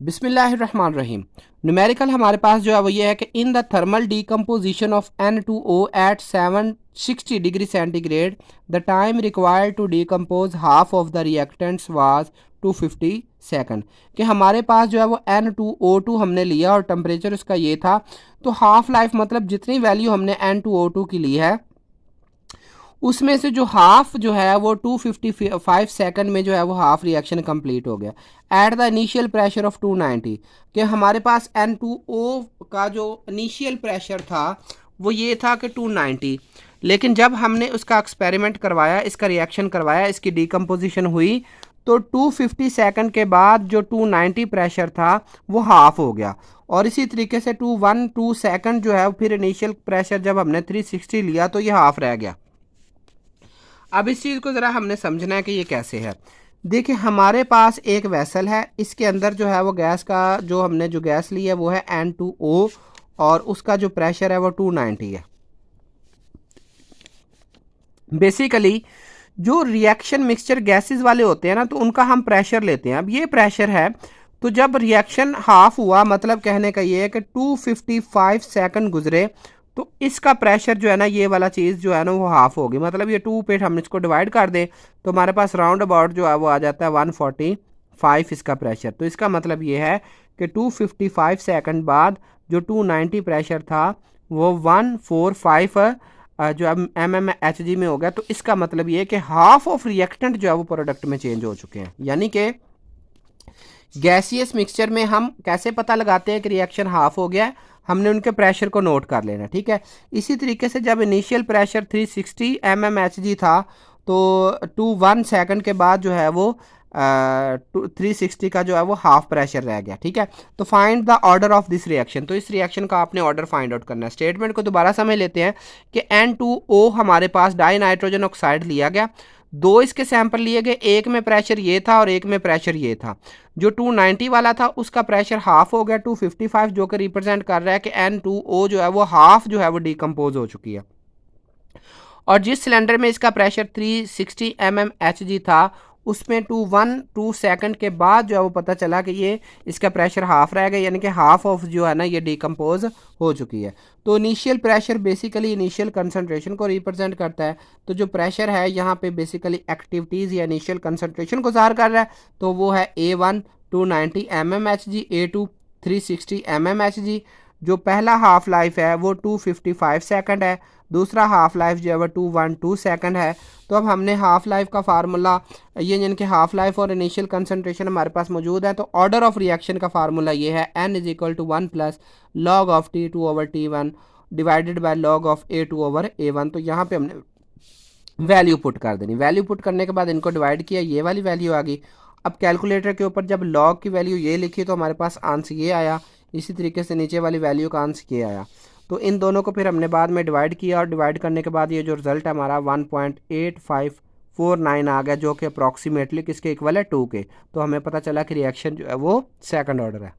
बिस्मिल्लाहिर्रहमानिर्रहीम। न्यूमेरिकल हमारे पास जो है वो ये है कि in the thermal decomposition of N2O at 760 degree centigrade the time required to decompose half of the reactants was 250 second. कि हमारे पास जो है वो N2O2 हमने लिया और टेम्परेचर उसका ये था, तो हाफ लाइफ मतलब जितनी वैल्यू हमने N2O2 की ली है उसमें से जो हाफ जो है वो 255 सेकंड में जो है वो हाफ रिएक्शन कंप्लीट हो गया at the initial pressure of 290। कि हमारे पास N2O का जो इनिशियल प्रेशर था वो ये था कि 290, लेकिन जब हमने उसका एक्सपेरिमेंट करवाया, इसका रिएक्शन करवाया, इसकी डीकम्पोजिशन हुई, तो 250 सेकंड के बाद जो 290 प्रेशर था वो हाफ हो गया। और इसी तरीके से 212 सेकंड जो है फिर इनिशियल प्रेशर जब हमने 360 लिया तो ये हाफ रह गया। अब इस चीज़ को ज़रा हमने समझना है कि ये कैसे है। देखिए, हमारे पास एक वेसल है, इसके अंदर जो है वो गैस का जो हमने जो गैस ली है वो है N2O और उसका जो प्रेशर है वो 290 है। बेसिकली जो रिएक्शन मिक्सचर गैसेस वाले होते हैं ना, तो उनका हम प्रेशर लेते हैं। अब ये प्रेशर है, तो जब रिएक्शन हाफ हुआ, मतलब कहने का ये है कि 255 सेकंड गुजरे, तो इसका प्रेशर जो है ना, ये वाला चीज़ जो है ना वो हाफ होगी। मतलब ये 2 पे हम इसको डिवाइड कर दें तो हमारे पास राउंड अबाउट जो है वो आ जाता है 145 इसका प्रेशर। तो इसका मतलब ये है कि 255 सेकंड बाद जो 290 प्रेशर था वो 145 जो mmHg में हो गया। तो इसका मतलब ये है कि हाफ ऑफ रिएक्टेंट जो है वो प्रोडक्ट में चेंज हो चुके हैं। यानी कि गैसियस मिक्सचर में हम कैसे पता लगाते हैं कि रिएक्शन हाफ हो गया है, हमने उनके प्रेशर को नोट कर लेना, ठीक है। इसी तरीके से जब इनिशियल प्रेशर 360 mmHg था, तो 21 सेकंड के बाद जो है वो 360 का जो है वो हाफ प्रेशर रह गया, ठीक है। तो find the order of this reaction, तो इस रिएक्शन का आपने ऑर्डर फाइंड आउट करना है। स्टेटमेंट को दोबारा समझ लेते हैं कि N2O हमारे पास डाई नाइट्रोजन ऑक्साइड लिया गया, दो इसके सैंपल लिए गए, एक में प्रेशर ये था और एक में प्रेशर ये था। जो 290 वाला था उसका प्रेशर हाफ हो गया 255, जो कि रिप्रेजेंट कर रहा है कि N2O जो है वो हाफ जो है वो डिकम्पोज हो चुकी है। और जिस सिलेंडर में इसका प्रेशर 360 mmHg था, उसमें 212 सेकंड के बाद जो है वो पता चला कि ये इसका प्रेशर हाफ रह गया, यानी कि हाफ ऑफ जो है ना ये डिकम्पोज हो चुकी है। तो initial pressure basically initial concentration को रिप्रेजेंट करता है। तो जो प्रेशर है यहाँ पे बेसिकली एक्टिविटीज़ या इनिशियल कंसंट्रेशन को ज़ाहिर कर रहा है। तो वो है A1 290 mmHg, A2 360 mmHg। जो पहला हाफ लाइफ है वो 255 सेकंड है, दूसरा हाफ लाइफ जो है वो 212 सेकंड है। तो अब हमने हाफ लाइफ का फार्मूला, ये यानी कि हाफ लाइफ और इनिशियल कंसंट्रेशन हमारे पास मौजूद है। तो ऑर्डर ऑफ रिएक्शन का फार्मूला ये है n is equal to 1 plus log of T2 over T1 divided by log of A2 over A1। तो यहाँ पे हमने वैल्यू पुट कर देनी। वैल्यू पुट करने के बाद इनको डिवाइड किया, ये वाली वैल्यू आ गई। अब कैलकुलेटर के ऊपर जब लॉग की वैल्यू ये लिखी तो हमारे पास आंसर ये आया। इसी तरीके से नीचे वाली वैल्यू का आंसर ये आया। तो इन दोनों को फिर हमने बाद में डिवाइड किया और डिवाइड करने के बाद ये जो रिजल्ट है हमारा 1.8549 आ गया, जो कि अप्रॉक्सीमेटली किसके इक्वल है 2 के। तो हमें पता चला कि रिएक्शन जो है वो सेकंड ऑर्डर है।